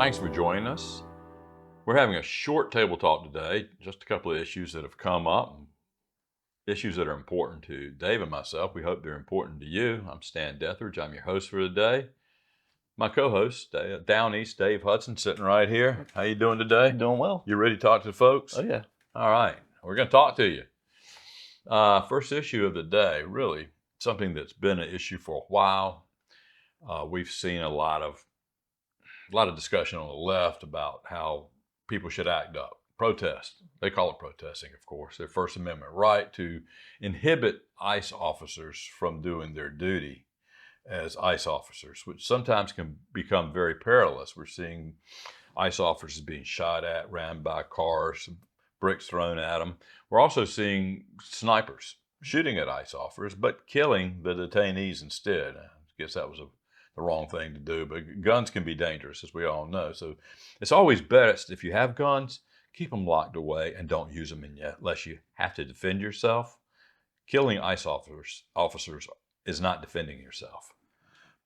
Thanks for joining us. We're having a short table talk today, just a couple of issues that have come up, issues that are important to Dave and myself. We hope they're important to you. I'm Stan Deatherage. I'm your host for today. My co-host, down east, Dave Hudson, sitting right here. How you doing today? Doing well. You ready to talk to the folks? Oh, yeah. All right. We're going to talk to you. First issue of the day, really something that's been an issue for a while. We've seen a lot of discussion on the left about how people should act up, protest. They call it protesting, of course, their First Amendment right to inhibit ICE officers from doing their duty as ICE officers, which sometimes can become very perilous. We're seeing ICE officers being shot at, ran by cars, bricks thrown at them. We're also seeing snipers shooting at ICE officers, but killing the detainees instead. I guess that was the wrong thing to do, but guns can be dangerous, as we all know. So it's always best, if you have guns, keep them locked away and don't use them unless you have to defend yourself. Killing ICE officers is not defending yourself.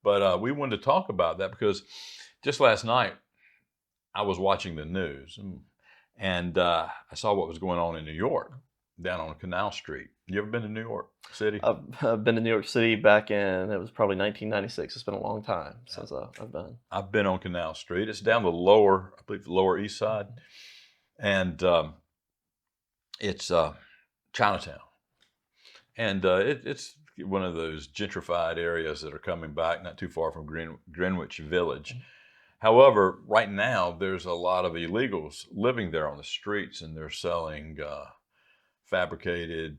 But we wanted to talk about that because just last night I was watching the news and I saw what was going on in New York, down on Canal Street. You ever been to New York City? I've been to New York City back in, it was probably 1996. It's been a long time since I've been. I've been on Canal Street. It's down the lower, I believe, the Lower East Side. And it's Chinatown. And it's one of those gentrified areas that are coming back, not too far from Greenwich Village. However, right now, there's a lot of illegals living there on the streets, and they're selling fabricated,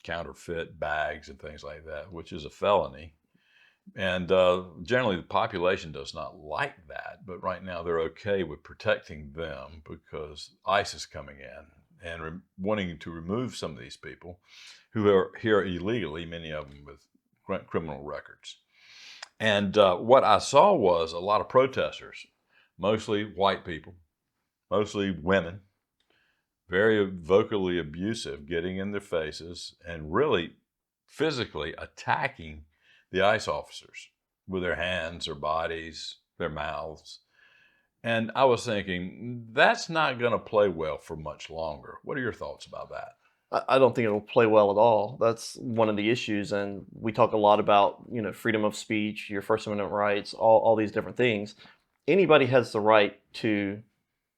counterfeit bags and things like that, which is a felony. And generally, the population does not like that. But right now, they're okay with protecting them because ICE is coming in and wanting to remove some of these people who are here illegally, many of them with criminal records. And what I saw was a lot of protesters, mostly white people, mostly women, very vocally abusive, getting in their faces and really physically attacking the ICE officers with their hands, their bodies, their mouths. And I was thinking, that's not going to play well for much longer. What are your thoughts about that? I don't think it'll play well at all. That's one of the issues. And we talk a lot about, freedom of speech, your First Amendment rights, all these different things. Anybody has the right to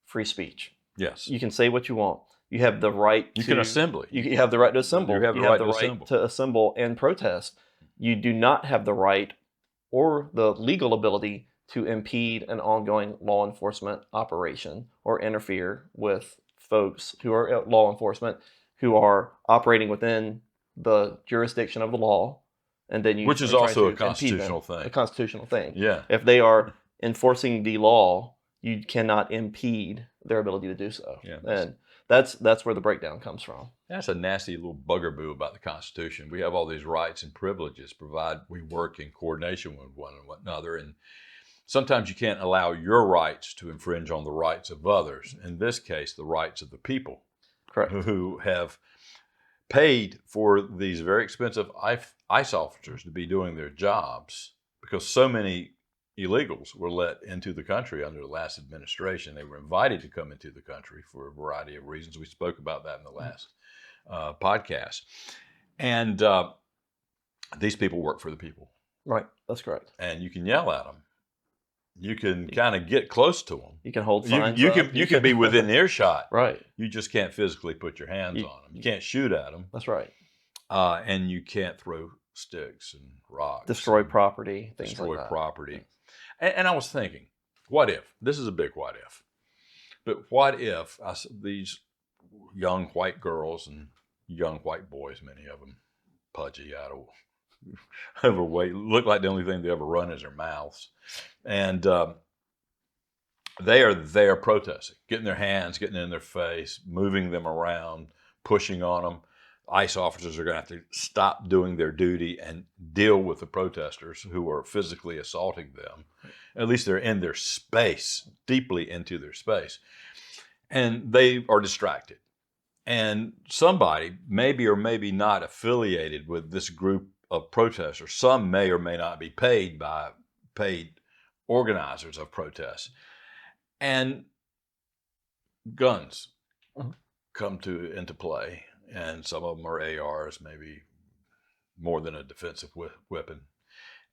free speech. Yes. You can say what you want. You have the right You can assemble. You have the right to assemble. You have the right to assemble and protest. You do not have the right or the legal ability to impede an ongoing law enforcement operation or interfere with folks who are law enforcement who are operating within the jurisdiction of the law, and then which is also a constitutional thing. A constitutional thing. Yeah. If they are enforcing the law, you cannot impede their ability to do so. Yeah. And that's where the breakdown comes from. That's a nasty little bugaboo about the Constitution. We have all these rights and privileges, provided we work in coordination with one another. And sometimes you can't allow your rights to infringe on the rights of others. In this case, the rights of the people. Correct. Who have paid for these very expensive ICE officers to be doing their jobs, because so many illegals were let into the country under the last administration. They were invited to come into the country for a variety of reasons. We spoke about that in the last podcast. And these people work for the people. Right. That's correct. And you can yell at them. You can kind of get close to them. You can hold signs You can be within earshot. Right. You just can't physically put your hands on them. You can't shoot at them. That's right. And you can't throw sticks and rocks. Destroy property, things like that. Destroy property. And I was thinking, what if? This is a big what if. But what if these young white girls and young white boys, many of them pudgy, overweight, look like the only thing they ever run is their mouths. And they are there protesting, getting their hands, getting in their face, moving them around, pushing on them. ICE officers are going to have to stop doing their duty and deal with the protesters who are physically assaulting them. At least they're in their space, deeply into their space. And they are distracted. And somebody, maybe or maybe not affiliated with this group of protesters, some may or may not be paid organizers of protests, And guns Mhm. come into play, and some of them are ARs, maybe more than a defensive weapon,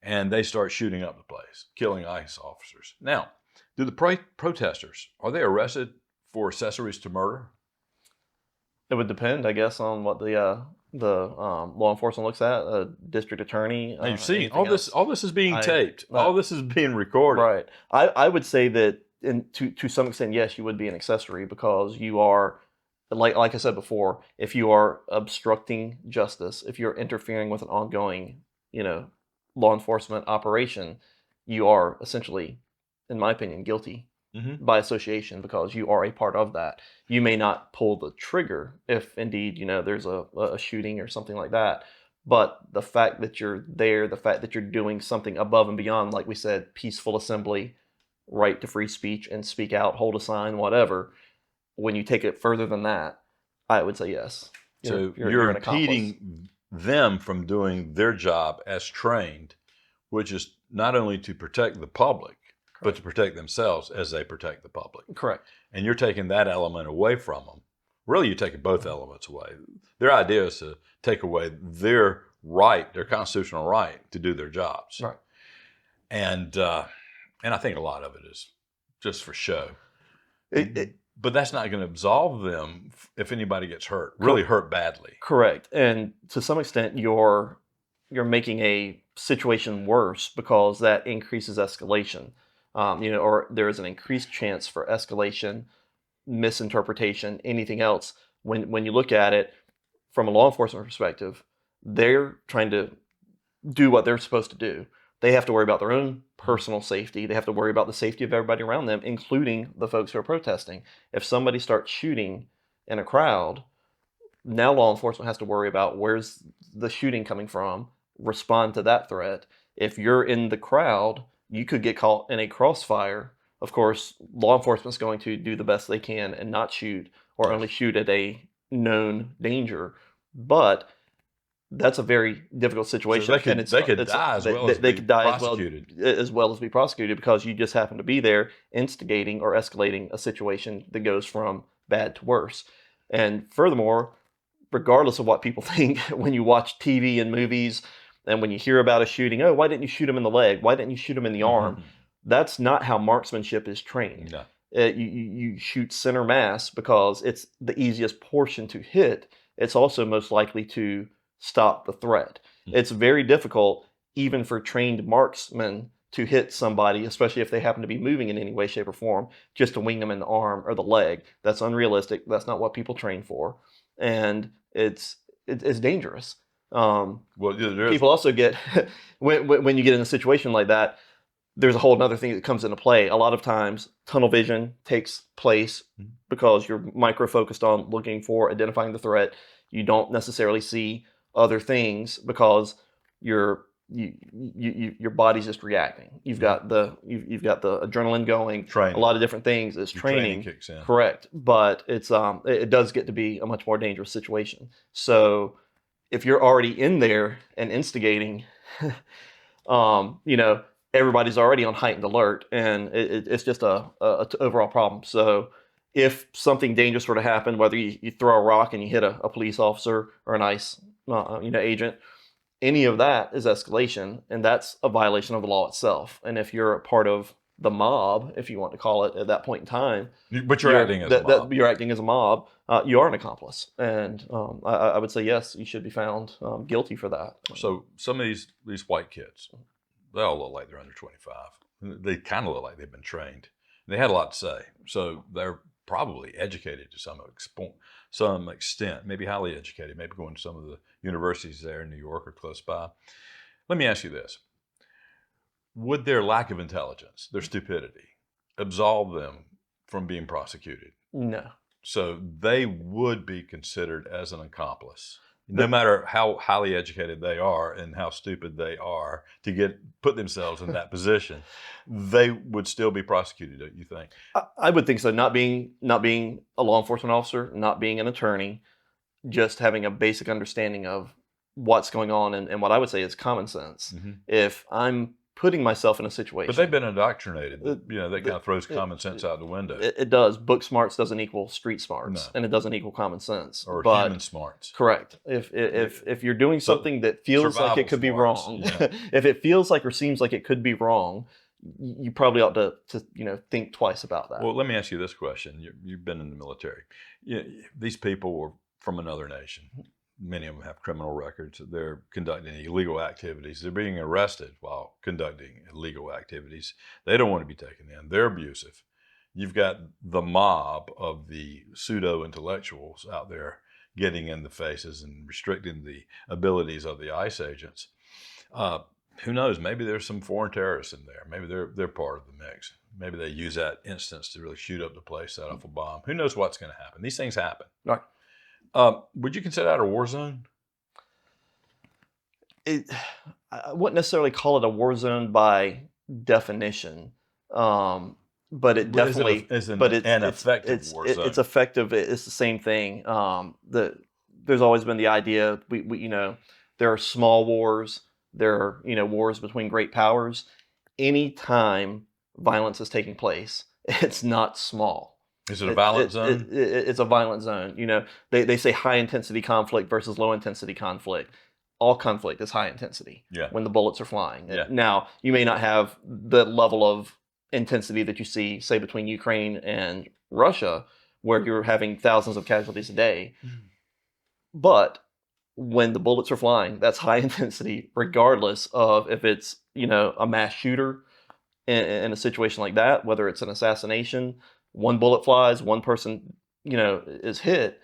and they start shooting up the place, killing ICE officers. Now, do the protesters, are they arrested for accessories to murder? It would depend, I guess, on what the law enforcement looks at, district attorney, Now you've seen anything else. all this is being I taped, uh, all this is being recorded. right. I would say that to some extent, yes, you would be an accessory because you are, like I said before, if you are obstructing justice, if you're interfering with an ongoing, you know, law enforcement operation, you are essentially, in my opinion, guilty Hmm. by association because you are a part of that. You may not pull the trigger if indeed, there's a shooting or something like that. But the fact that you're there, the fact that you're doing something above and beyond, like we said, peaceful assembly, right to free speech and speak out, hold a sign, whatever, when you take it further than that, I would say yes. You're So you're, you're you're an accomplice. impeding them from doing their job as trained, which is not only to protect the public, but Correct. to protect themselves as they protect the public. Correct. And you're taking that element away from them. Really, you're taking both elements away. Their idea is to take away their right, their constitutional right to do their jobs. Right. And I think a lot of it is just for show. It, But that's not going to absolve them if anybody gets hurt, really hurt badly. Correct. And to some extent you're making a situation worse because that increases escalation. Or there is an increased chance for escalation, misinterpretation, anything else. When you look at it from a law enforcement perspective, they're trying to do what they're supposed to do. They have to worry about their own personal safety. They have to worry about the safety of everybody around them, including the folks who are protesting. If somebody starts shooting in a crowd, now law enforcement has to worry about where's the shooting coming from, respond to that threat. If you're in the crowd, you could get caught in a crossfire. Of course, law enforcement's going to do the best they can and not shoot or only shoot at a known danger. But that's a very difficult So situation, and they could die as well as they be could die prosecuted. as well as be prosecuted because you just happen to be there instigating or escalating a situation that goes from bad to worse. And furthermore, regardless of what people think, when you watch TV and movies, and when you hear about a shooting, oh, why didn't you shoot him in the leg? Why didn't you shoot him in the arm? That's not how marksmanship is trained. No. You shoot center mass because it's the easiest portion to hit. It's also most likely to stop the threat. It's very difficult, even for trained marksmen, to hit somebody, especially if they happen to be moving in any way, shape, or form, just to wing them in the arm or the leg. That's unrealistic. That's not what people train for, and it's dangerous. Well, there's People also get when you get in a situation like that, there's a whole other thing that comes into play. A lot of times, tunnel vision takes place because you're micro focused on looking for identifying the threat. You don't necessarily see other things because your body's just reacting. You've got the adrenaline going. Training. A lot of different things. It's Your training. kicks in. Correct, but it does get to be a much more dangerous situation. So if you're already in there and instigating, everybody's already on heightened alert, and it's just a overall problem. So if something dangerous were to happen, whether you throw a rock and you hit a police officer or an ICE agent, any of that is escalation, and that's a violation of the law itself. And if you're a part of the mob, if you want to call it at that point in time, But you're acting as a mob. you're acting as a mob. You are an accomplice, and I would say yes, you should be found guilty for that. So some of these white kids, they all look like they're under 25. They kind of look like they've been trained. They had a lot to say, so they're probably educated to some extent, maybe highly educated, maybe going to some of the universities there in New York or close by. Let me ask you this. Would their lack of intelligence, their stupidity, absolve them from being prosecuted? No. So they would be considered as an accomplice, no matter how highly educated they are and how stupid they are to put themselves in that position. They would still be prosecuted, don't you think? I would think so. Not being a law enforcement officer, not being an attorney, just having a basic understanding of what's going on, and what I would say is common sense. Mm-hmm. If I'm putting myself in a situation. But they've been indoctrinated. That kind of throws common sense out the window. It does. Book smarts doesn't equal street smarts, No. and it doesn't equal common sense. Or but human smarts. Correct. If you're doing something that feels like survival it could be smarts, wrong, yeah. if it feels like or seems like it could be wrong, you probably ought to think twice about that. Well, let me ask you this question. You've been in the military. These people were from another nation. Many of them have criminal records. They're conducting illegal activities. They're being arrested while conducting illegal activities. They don't want to be taken in. They're abusive. You've got the mob of the pseudo-intellectuals out there getting in the faces and restricting the abilities of the ICE agents. Who knows? Maybe there's some foreign terrorists in there. Maybe they're part of the mix. Maybe they use that instance to really shoot up the place, set off a bomb. Who knows what's going to happen? These things happen. Right. Would you consider that a war zone? I wouldn't necessarily call it a war zone by definition, but it definitely is an effective war zone. It's effective. It's the same thing. There's always been the idea we there are small wars. There are wars between great powers. Anytime violence is taking place, it's not small. Is it a violent zone? It's a violent zone. They say high intensity conflict versus low intensity conflict. All conflict is high intensity when the bullets are flying. Yeah. Now, you may not have the level of intensity that you see, say, between Ukraine and Russia, where you're having thousands of casualties a day. But when the bullets are flying, that's high intensity, regardless of if it's, a mass shooter in a situation like that, whether it's an assassination. One bullet flies, one person, is hit,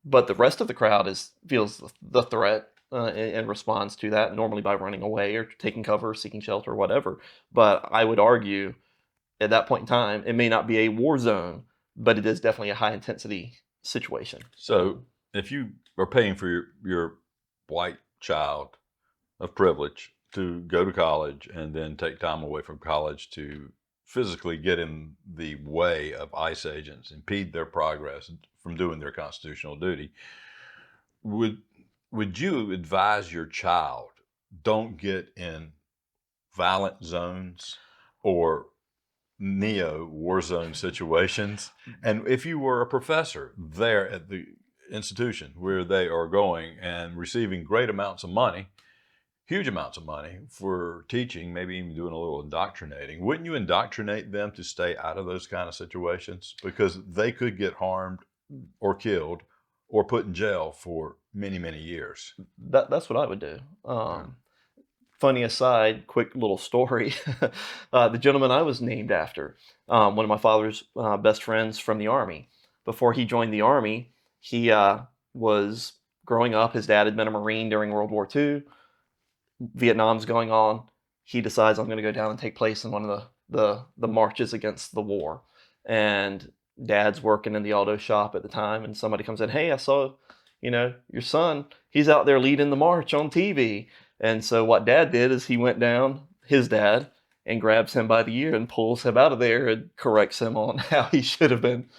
but the rest of the crowd feels the threat and responds to that, normally by running away or taking cover, seeking shelter, or whatever. But I would argue at that point in time, it may not be a war zone, but it is definitely a high intensity situation. So if you are paying for your white child of privilege to go to college and then take time away from college to physically get in the way of ICE agents, impede their progress from doing their constitutional duty, would you advise your child don't get in violent zones or neo war zone situations? And if you were a professor there at the institution where they are going and receiving great amounts of money, huge amounts of money for teaching, maybe even doing a little indoctrinating, wouldn't you indoctrinate them to stay out of those kind of situations? Because they could get harmed or killed or put in jail for many, many years. That's what I would do. Funny aside, quick little story. The gentleman I was named after, one of my father's best friends from the Army. Before he joined the Army, he was growing up. His dad had been a Marine during World War II. Vietnam's going on. He decides, I'm going to go down and take place in one of the marches against the war. And dad's working in the auto shop at the time, and somebody comes in, hey, I saw, your son, he's out there leading the march on TV. And so what dad did is he went down, his dad, and grabs him by the ear and pulls him out of there and corrects him on how he should have been,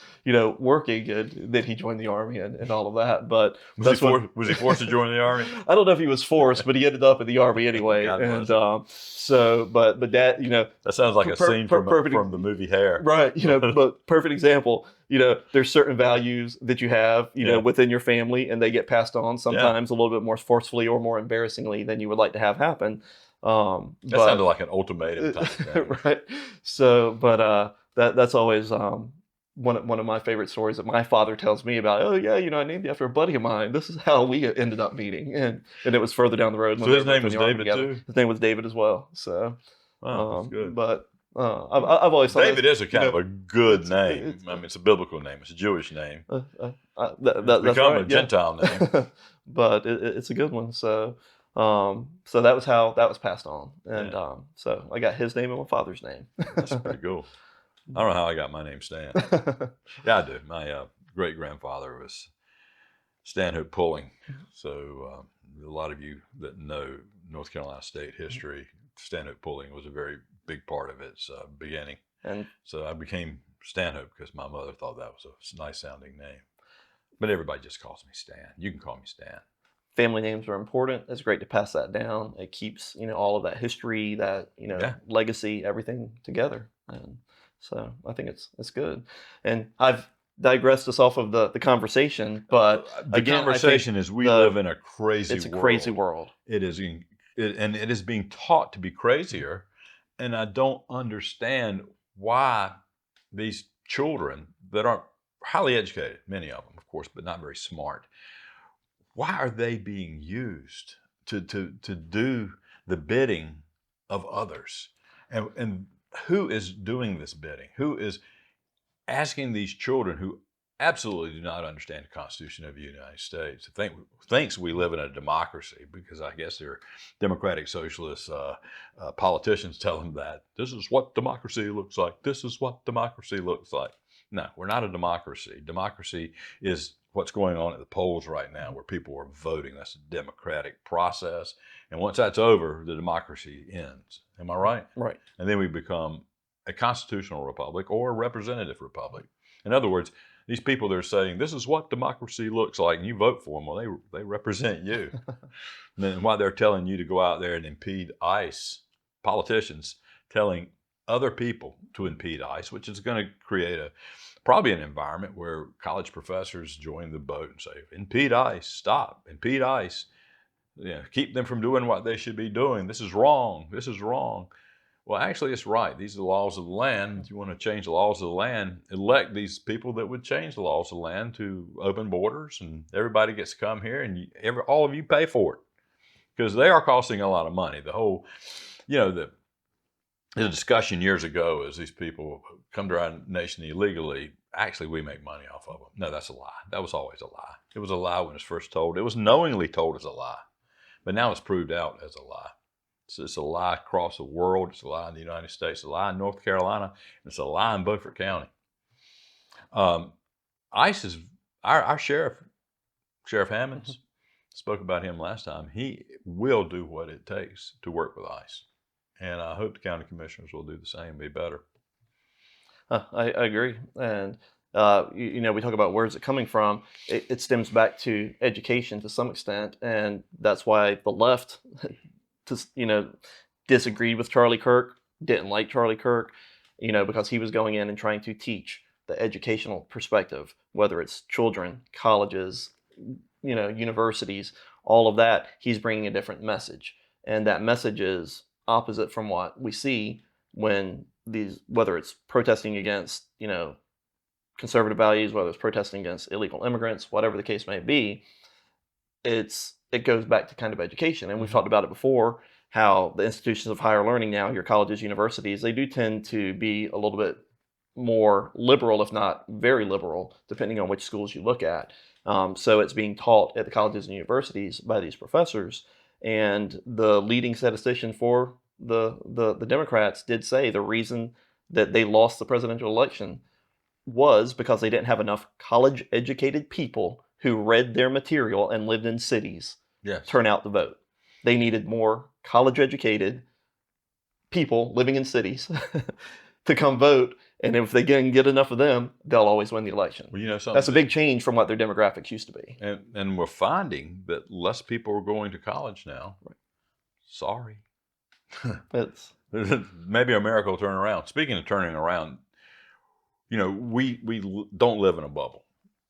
working, and then he joined the Army and all of that. But was he forced to join the Army? I don't know if he was forced, but he ended up in the Army anyway. And but dad, that sounds like a scene from the movie Hair, right? But perfect example. There's certain values that you have, within your family, and they get passed on sometimes a little bit more forcefully or more embarrassingly than you would like to have happen. That sounded like an ultimatum type thing. Right. So, but that's always one of my favorite stories that my father tells me about. Oh yeah, I named you after a buddy of mine. This is how we ended up meeting, and it was further down the road. So his name was David too. His name was David as well. So, that's good. But I've always thought David is a kind of a good name. It's a biblical name. It's a Jewish name. That's become right, a Gentile name, but it's a good one. So. So that was how that was passed on, and so I got his name and my father's name. That's pretty cool. I don't know how I got my name Stan. Yeah, I do. My great grandfather was Stanhope Pulling. So a lot of you that know North Carolina state history, Stanhope Pulling was a very big part of its beginning. And so I became Stanhope because my mother thought that was a nice sounding name. But everybody just calls me Stan. You can call me Stan. family names are important. It's great to pass that down. It keeps, all of that history, that, Yeah. legacy, everything together. And so I think it's good. And I've digressed us off of the conversation, but The again, I think conversation is we live in a crazy it's a crazy world. world. It is, and it is being taught to be crazier. And I don't understand why these children that aren't highly educated, many of them, of course, but not very smart, why are they being used to do the bidding of others? And who is doing this bidding? Who is asking these children who absolutely do not understand the Constitution of the United States, thinks we live in a democracy, because I guess they're democratic socialist politicians tell them that this is what democracy looks like. This is what democracy looks like. No, we're not a democracy. Democracy is what's going on at the polls right now, where people are voting. That's a democratic process. And once that's over, the democracy ends. Am I right? Right. And then we become a constitutional republic or a representative republic. In other words, these people, they're saying, this is what democracy looks like, and you vote for them. Well, they represent you. And then why they're telling you to go out there and impede ICE, politicians telling other people to impede ICE, which is going to create probably an environment where college professors join the boat and say, impede ICE, stop, impede ICE. Keep them from doing what they should be doing. This is wrong. This is wrong. Well, actually, it's right. These are the laws of the land. If you want to change the laws of the land, elect these people that would change the laws of the land to open borders, and everybody gets to come here, and all of you pay for it, because they are costing a lot of money. The whole, the discussion years ago is these people come to our nation illegally. Actually, we make money off of them. No, that's a lie. That was always a lie. It was a lie when it was first told. It was knowingly told as a lie, but now it's proved out as a lie. It's a lie across the world. It's a lie in the United States. It's a lie in North Carolina. And it's a lie in Beaufort County. ICE is our sheriff, Sheriff Hammonds, spoke about him last time. He will do what it takes to work with ICE. And I hope the county commissioners will do the same, be better. I agree. And, we talk about where's it coming from. It stems back to education to some extent. And that's why the left, disagreed with Charlie Kirk, didn't like Charlie Kirk, because he was going in and trying to teach the educational perspective, whether it's children, colleges, universities, all of that. He's bringing a different message. And that message is opposite from what we see when whether it's protesting against, conservative values, whether it's protesting against illegal immigrants, whatever the case may be, it goes back to kind of education. And we've talked about it before, how the institutions of higher learning now, your colleges, universities, they do tend to be a little bit more liberal, if not very liberal, depending on which schools you look at. So it's being taught at the colleges and universities by these professors. And the leading statistician for the Democrats did say the reason that they lost the presidential election was because they didn't have enough college-educated people who read their material and lived in cities turn out to vote. They needed more college-educated people living in cities to come vote, and if they can get enough of them, they'll always win the election. Well, something, that's a big change from what their demographics used to be. And we're finding that less people are going to college now. Right. Sorry. Maybe America will turn around. Speaking of turning around, we don't live in a bubble.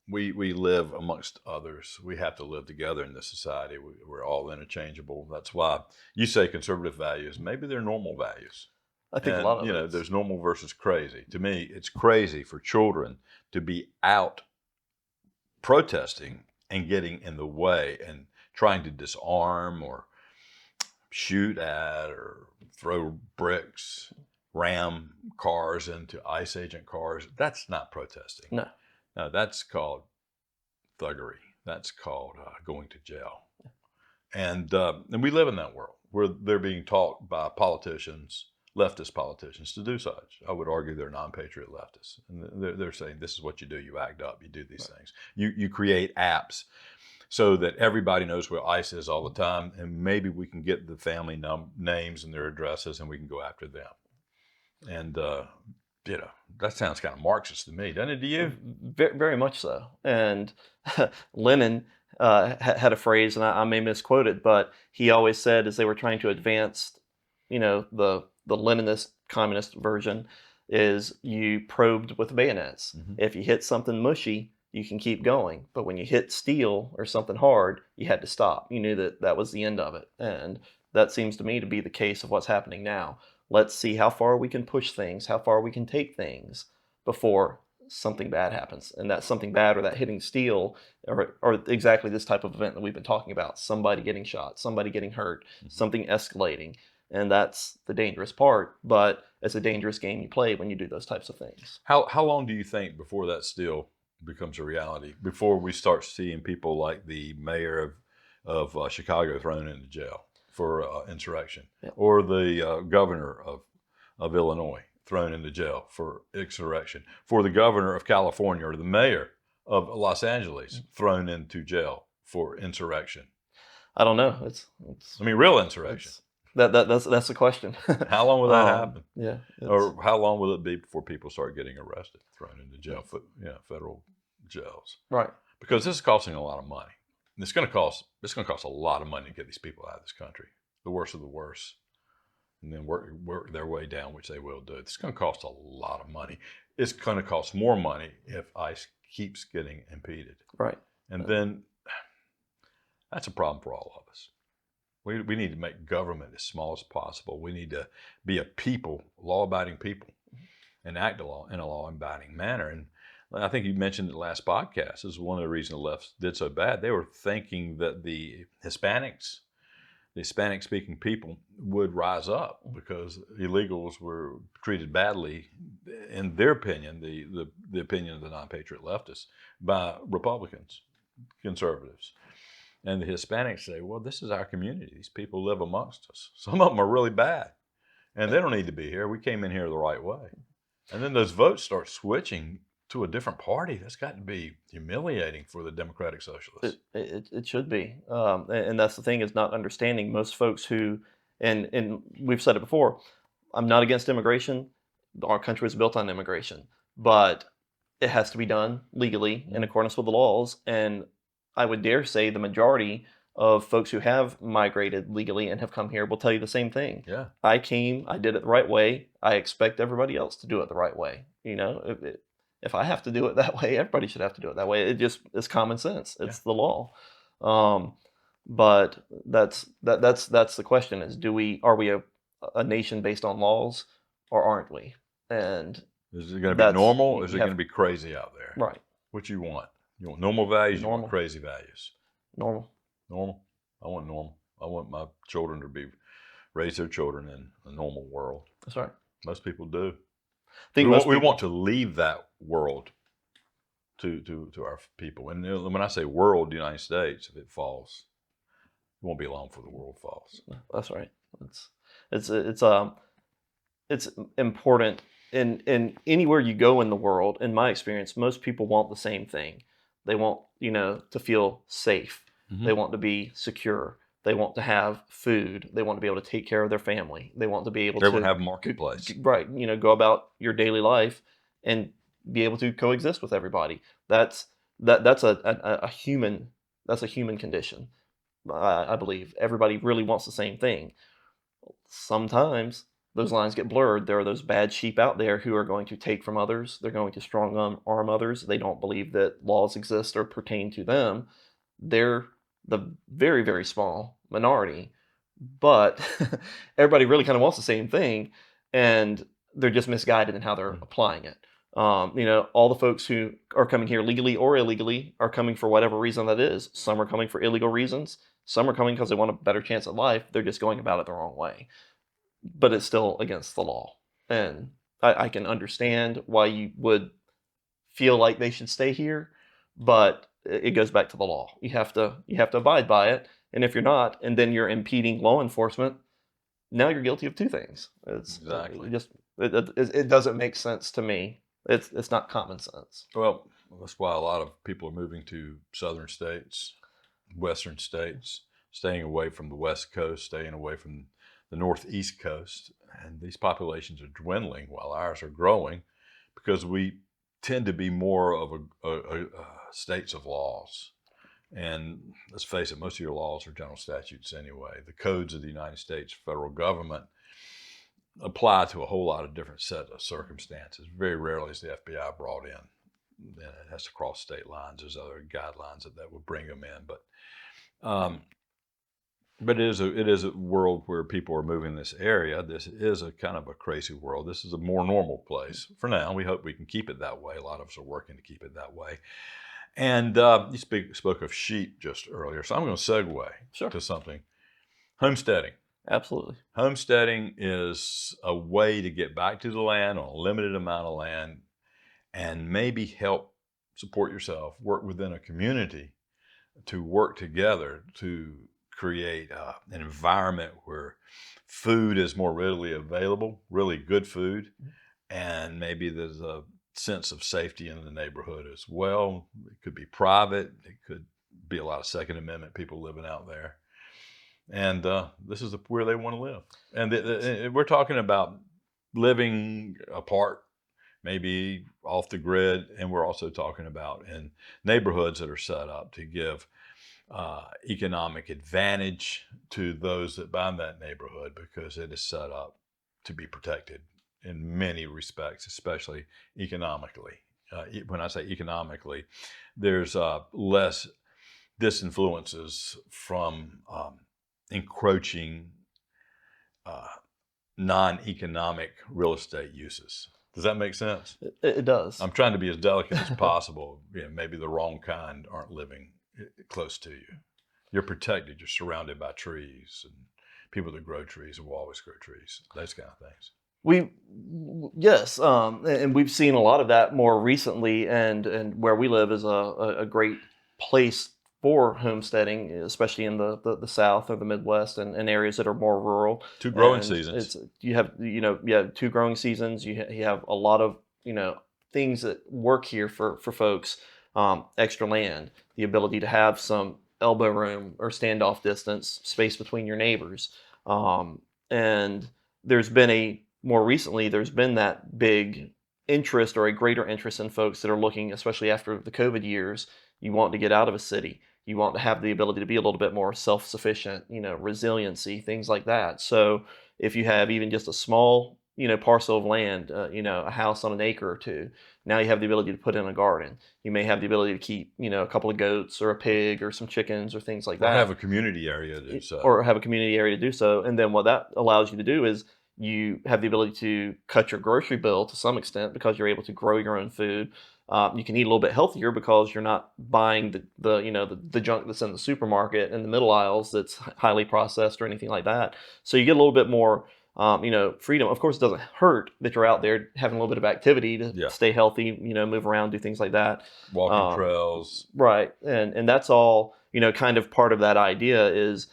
We live amongst others. We have to live together in this society. We're all interchangeable. That's why you say conservative values. Maybe they're normal values. I think a lot of it. There's normal versus crazy. To me, it's crazy for children to be out protesting and getting in the way and trying to disarm or shoot at or throw bricks, ram cars into ICE agent cars. That's not protesting. No, that's called thuggery. That's called going to jail. And we live in that world where they're being taught by politicians, leftist politicians, to do such. I would argue they're non-patriot leftists. And they're saying, this is what you do. You act up. You do these things. You create apps so that everybody knows where ICE is all the time. And maybe we can get the family names and their addresses, and we can go after them. And, that sounds kind of Marxist to me, doesn't it to you? Very, very much so. And Lenin had a phrase, and I may misquote it, but he always said as they were trying to advance, the Leninist communist version, is you probed with bayonets. Mm-hmm. If you hit something mushy, you can keep going, but when you hit steel or something hard, you had to stop. You knew that that was the end of it, and that seems to me to be the case of what's happening now. Let's see how far we can push things, how far we can take things before something bad happens. And that something bad, or that hitting steel, or exactly this type of event that we've been talking about, somebody getting shot, somebody getting hurt, something escalating. And that's the dangerous part, but it's a dangerous game you play when you do those types of things. How long do you think before that still becomes a reality? Before we start seeing people like the mayor of Chicago thrown into jail for insurrection, Yeah. or the governor of Illinois thrown into jail for insurrection, for the governor of California or the mayor of Los Angeles thrown into jail for insurrection? I don't know. I mean, real insurrection. That's the question. How long will that happen? Yeah. Or how long will it be before people start getting arrested, thrown into jail, federal jails? Right. Because this is costing a lot of money. And it's going to cost a lot of money to get these people out of this country, the worst of the worst, and then work their way down, which they will do. It's going to cost a lot of money. It's going to cost more money if ICE keeps getting impeded. Right. And then that's a problem for all of us. We need to make government as small as possible. We need to be a people, law-abiding people, and act in a law-abiding manner. And I think you mentioned in the last podcast, this is one of the reasons the left did so bad. They were thinking that the Hispanic-speaking people would rise up because illegals were treated badly, in their opinion, the opinion of the non-patriot leftists, by Republicans, conservatives. And the Hispanics say, well, this is our community. These people live amongst us. Some of them are really bad, and they don't need to be here. We came in here the right way. And then those votes start switching to a different party. That's got to be humiliating for the Democratic Socialists. It should be. And that's the thing, is not understanding most folks who, and we've said it before, I'm not against immigration. Our country is built on immigration, but it has to be done legally in accordance with the laws. And I would dare say the majority of folks who have migrated legally and have come here will tell you the same thing. Yeah. I came, I did it the right way. I expect everybody else to do it the right way. If I have to do it that way, everybody should have to do it that way. It's common sense. It's the law. But that's the question: is are we a nation based on laws, or aren't we? And is it going to be normal, or is it going to be crazy out there? Right. What you want? You want normal values? Normal. You want crazy values? Normal. Normal. I want normal. I want my children to raise their children in a normal world. That's right. Most people do. We want to leave that world to our people. And when I say world, the United States, if it falls, it won't be long before the world falls. That's right. It's important. In anywhere you go in the world, in my experience, most people want the same thing. They want, to feel safe. Mm-hmm. They want to be secure. They want to have food. They want to be able to take care of their family. They want to be able to have a marketplace. Right. Go about your daily life and be able to coexist with everybody. That's a human condition. I believe everybody really wants the same thing. Sometimes those lines get blurred. There are those bad sheep out there who are going to take from others. They're going to strong arm others. They don't believe that laws exist or pertain to them. They're the very, very small minority, but everybody really kind of wants the same thing, and they're just misguided in how they're applying it. All the folks who are coming here legally or illegally are coming for whatever reason that is. Some are coming for illegal reasons. Some are coming because they want a better chance at life. They're just going about it the wrong way. But it's still against the law. And I can understand why you would feel like they should stay here, but it goes back to the law. You have to abide by it. And if you're not, and then you're impeding law enforcement, now you're guilty of two things. Exactly. It doesn't make sense to me. It's not common sense. Well, that's why a lot of people are moving to southern states, western states, staying away from the West Coast, staying away from the Northeast coast. And these populations are dwindling while ours are growing, because we tend to be more of a states of laws. And let's face it, most of your laws are general statutes anyway. The codes of the United States federal government apply to a whole lot of different set of circumstances. Very rarely is the FBI brought in. Then it has to cross state lines. There's other guidelines that would bring them in. But it is a world where people are moving in this area. This is a kind of a crazy world. This is a more normal place for now. We hope we can keep it that way. A lot of us are working to keep it that way. And you spoke of sheep just earlier, so I'm going to segue to something. Homesteading. Absolutely. Homesteading is a way to get back to the land on a limited amount of land and maybe help support yourself, work within a community to work together to create an environment where food is more readily available, really good food, and maybe there's a sense of safety in the neighborhood as well. It could be private. It could be a lot of Second Amendment people living out there. And this is where they want to live. And we're talking about living apart, maybe off the grid. And we're also talking about in neighborhoods that are set up to give economic advantage to those that buy in that neighborhood because it is set up to be protected in many respects, especially economically. When I say economically, there's less disinfluences from encroaching non-economic real estate uses. Does that make sense? It does. I'm trying to be as delicate as possible. Maybe the wrong kind aren't living close to you. You're protected. You're surrounded by trees, and people that grow trees will always grow trees. Those kind of things. Yes, and we've seen a lot of that more recently, and where we live is a great place for homesteading, especially in the South or the Midwest and areas that are more rural. 2 growing And seasons. you have 2 growing seasons. You have a lot of things that work here for folks. Extra land, the ability to have some elbow room or standoff distance, space between your neighbors, and more recently, there's been that big interest or a greater interest in folks that are looking, especially after the COVID years. You want to get out of a city. You want to have the ability to be a little bit more self-sufficient, resiliency, things like that. So if you have even just a small, parcel of land, a house on an acre or two, now you have the ability to put in a garden. You may have the ability to keep, a couple of goats or a pig or some chickens or things like that. Or have a community area to do so. Or have a community area to do so. And then what that allows you to do is you have the ability to cut your grocery bill to some extent because you're able to grow your own food. You can eat a little bit healthier because you're not buying the junk that's in the supermarket in the middle aisles that's highly processed or anything like that. So you get a little bit more freedom. Of course, it doesn't hurt that you're out there having a little bit of activity to stay healthy, move around, do things like that. Walking trails. Right. And that's all, kind of part of that idea is,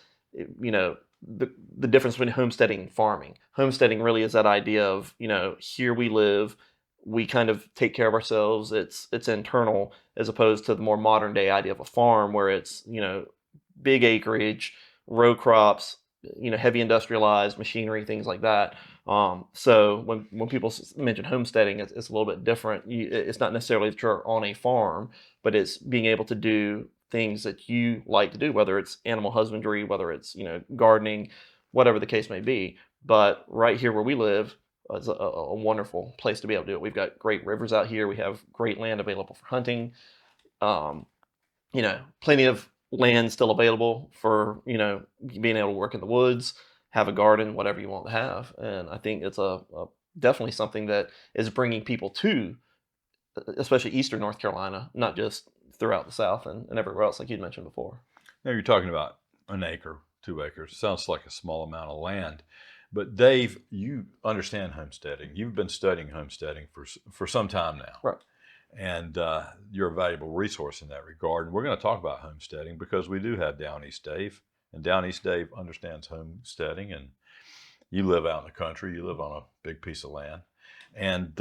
the difference between homesteading and farming. Homesteading really is that idea of, here we live, we kind of take care of ourselves. It's internal, as opposed to the more modern day idea of a farm where it's, big acreage, row crops, heavy industrialized machinery, things like that. So when people mention homesteading, it's a little bit different. It's not necessarily that you're on a farm, but it's being able to do things that you like to do, whether it's animal husbandry, whether it's gardening, whatever the case may be. But right here where we live is a wonderful place to be able to do it. We've got great rivers out here. We have great land available for hunting. Plenty of land still available for being able to work in the woods, have a garden, whatever you want to have. And I think it's a definitely something that is bringing people to, especially Eastern North Carolina, not just throughout the South and everywhere else, like you'd mentioned before. Now you're talking about an acre, 2 acres. Sounds like a small amount of land. But Dave, you understand homesteading. You've been studying homesteading for some time now. Right. And you're a valuable resource in that regard. And we're going to talk about homesteading because we do have Down East Dave. And Down East Dave understands homesteading. And you live out in the country. You live on a big piece of land. And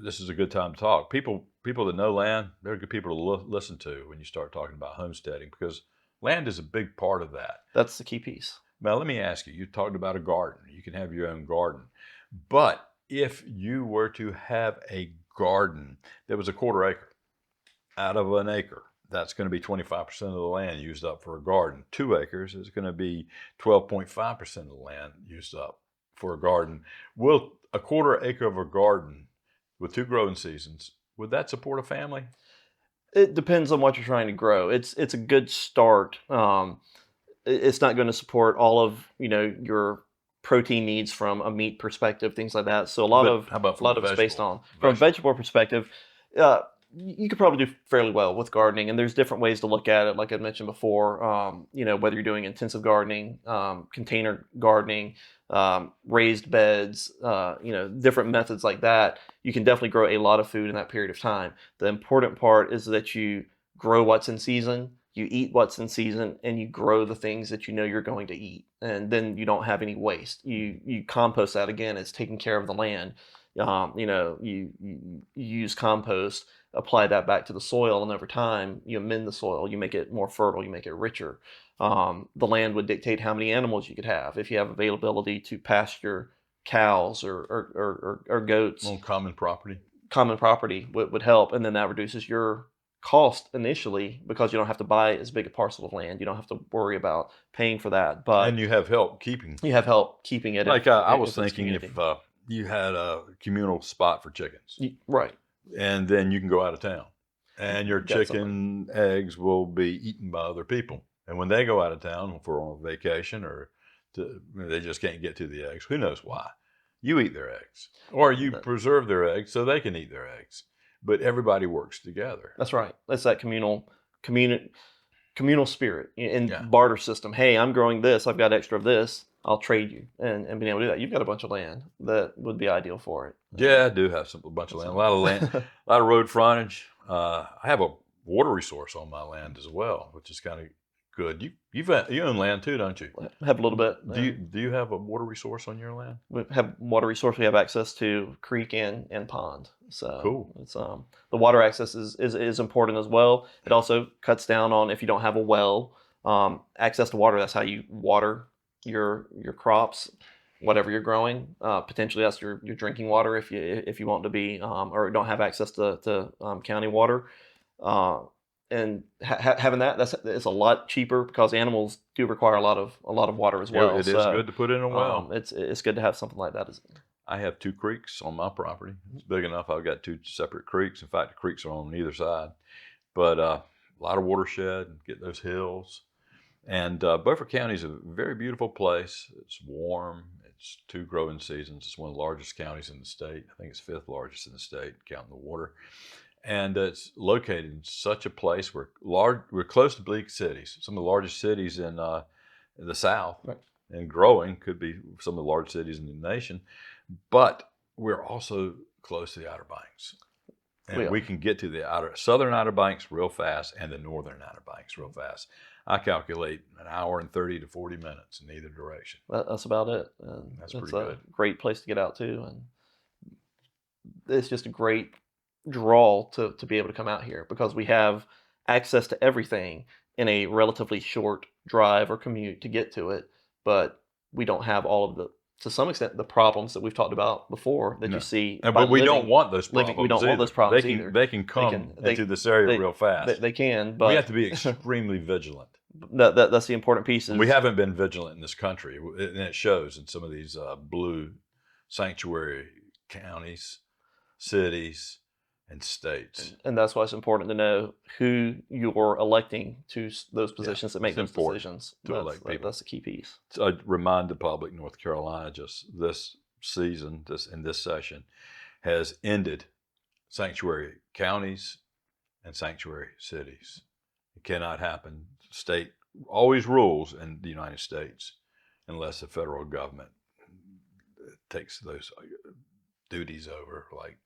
this is a good time to talk. People that know land, they're good people to listen to when you start talking about homesteading because land is a big part of that. That's the key piece. Now, let me ask you, you talked about a garden. You can have your own garden. But if you were to have a garden that was a 1/4 acre out of an acre, that's going to be 25% of the land used up for a garden. 2 acres is going to be 12.5% of the land used up for a garden. Will a quarter acre of a garden with 2 growing seasons, would that support a family? It depends on what you're trying to grow. It's a good start. It's not going to support all of your protein needs from a meat perspective, things like that. So How about from a it's based vegetable? on from a vegetable perspective. You could probably do fairly well with gardening, and there's different ways to look at it. Like I mentioned before, whether you're doing intensive gardening, container gardening, raised beds, different methods like that. You can definitely grow a lot of food in that period of time. The important part is that you grow what's in season, you eat what's in season, and you grow the things that you know you're going to eat, and then you don't have any waste. You compost that. Again, it's taking care of the land. You use compost, apply that back to the soil, and over time you amend the soil, you make it more fertile, you make it richer. The land would dictate how many animals you could have. If you have availability to pasture cows or goats on common property, would help, and then that reduces your cost initially because you don't have to buy as big a parcel of land. You don't have to worry about paying for that, but and you have help keeping. You have help keeping it. Like I was thinking, if you had a communal spot for chickens, right, and then you can go out of town, and your chicken eggs will be eaten by other people. And when they go out of town for on vacation they just can't get to the eggs, who knows why, you eat their eggs, or you preserve their eggs so they can eat their eggs. But everybody works together. That's right. That's that communal spirit and barter system. Hey, I'm growing this. I've got extra of this. I'll trade you, and being able to do that. You've got a bunch of land that would be ideal for it. Yeah, I do have a bunch of land, a lot of land, a lot of road frontage. I have a water resource on my land as well, which is kind of good. You own land too, don't you? I have a little bit. Do you have a water resource on your land? We have water resource. We have access to creek and pond. So cool. It's the water access is important as well. It also cuts down on, if you don't have a well, access to water. That's how you water your crops, whatever you're growing. Potentially that's your drinking water if you want to be or don't have access to county water. And having it's a lot cheaper because animals do require a lot of water as well. Yeah, it is good to put in a well. It's good to have something like that. I have 2 creeks on my property. It's big enough. I've got 2 separate creeks. In fact, the creeks are on either side. But a lot of watershed, get those hills. And Beaufort County is a very beautiful place. It's warm. It's 2 growing seasons. It's one of the largest counties in the state. I think it's 5th largest in the state, counting the water. And it's located in such a place where we're close to big cities, some of the largest cities in the South, right, and growing, could be some of the largest cities in the nation. But we're also close to the Outer Banks. And we can get to the southern Outer Banks real fast and the northern Outer Banks real fast. I calculate an hour and 30 to 40 minutes in either direction. That's about it. That's pretty good. A great place to get out to. And it's just a great draw to be able to come out here because we have access to everything in a relatively short drive or commute to get to it, but we don't have all of to some extent, the problems that we've talked about before that you see. But we don't want those problems. We don't want those problems either. They can come into this area real fast. They can, but we have to be extremely vigilant. That's the important piece. We haven't been vigilant in this country, and it shows in some of these blue sanctuary counties, cities, and states. And that's why it's important to know who you're electing to those positions that make those decisions. To elect people. That's the key piece. So I remind the public, North Carolina just this season, in this session, has ended sanctuary counties and sanctuary cities. It cannot happen. State always rules in the United States unless the federal government takes those duties over, like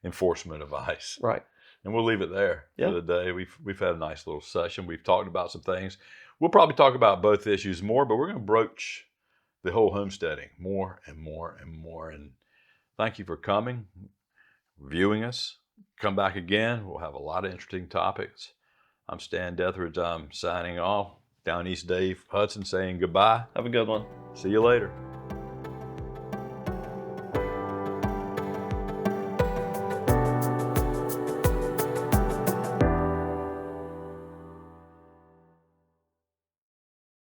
enforcement of ICE. Right. And we'll leave it there for the day. We've had a nice little session. We've talked about some things. We'll probably talk about both issues more, but we're going to broach the whole homesteading more and more and more. And thank you for coming, viewing us. Come back again. We'll have a lot of interesting topics. I'm Stan Deatherage. I'm signing off. Down East Dave Hudson saying goodbye. Have a good one. See you later.